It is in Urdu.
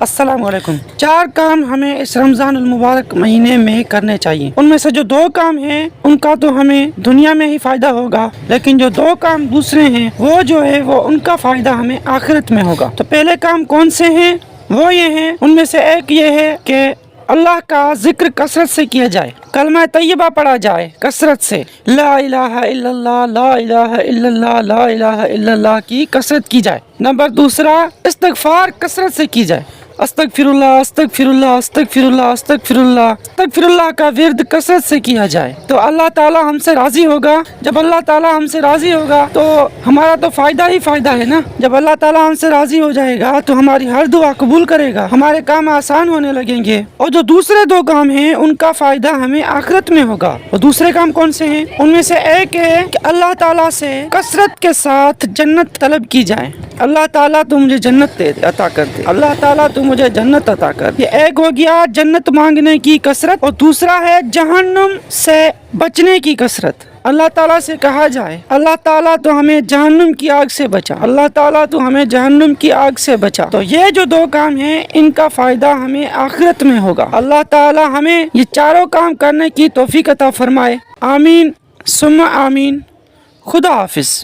السلام علیکم۔ 4 کام ہمیں اس رمضان المبارک مہینے میں کرنے چاہیے۔ ان میں سے جو 2 کام ہیں ان کا تو ہمیں دنیا میں ہی فائدہ ہوگا، لیکن جو 2 کام دوسرے ہیں وہ جو ہے وہ ان کا فائدہ ہمیں آخرت میں ہوگا۔ تو پہلے کام کون سے ہیں؟ وہ یہ ہیں، ان میں سے ایک یہ ہے کہ اللہ کا ذکر کثرت سے کیا جائے، کلمہ طیبہ پڑھا جائے کثرت سے، لا الہ الا اللہ، لا الہ الا اللہ، لا الہ الا اللہ کی کثرت کی جائے۔ نمبر دوسرا، استغفار کثرت سے کی جائے، استغفر اللہ، استغفر اللہ، استغفر اللہ، استغفر اللہ، استغفر اللہ کا ورد کثرت سے کیا جائے تو اللہ تعالی ہم سے راضی ہوگا۔ جب اللہ تعالی ہم سے راضی ہوگا تو ہمارا تو فائدہ ہی فائدہ ہے نا۔ جب اللہ تعالی ہم سے راضی ہو جائے گا تو ہماری ہر دعا قبول کرے گا، ہمارے کام آسان ہونے لگیں گے، اور جو دوسرے 2 کام ہیں ان کا فائدہ ہمیں آخرت میں ہوگا۔ اور دوسرے کام کون سے ہیں؟ ان میں سے ایک ہے کہ اللہ تعالی سے کثرت کے ساتھ جنت طلب کی جائے، اللہ تعالیٰ تو مجھے جنت عطا کر دے، اللہ تعالیٰ تو مجھے جنت عطا کر دے۔ یہ ایک ہو گیا جنت مانگنے کی کثرت، اور دوسرا ہے جہنم سے بچنے کی کثرت۔ اللہ تعالیٰ سے کہا جائے، اللہ تعالیٰ تو ہمیں جہنم کی آگ سے بچا، اللہ تعالیٰ تو ہمیں جہنم کی آگ سے بچا۔ تو یہ جو 2 کام ہیں ان کا فائدہ ہمیں آخرت میں ہوگا۔ اللہ تعالیٰ ہمیں یہ چاروں کام کرنے کی توفیق عطا فرمائے، آمین ثم آمین۔ خدا حافظ۔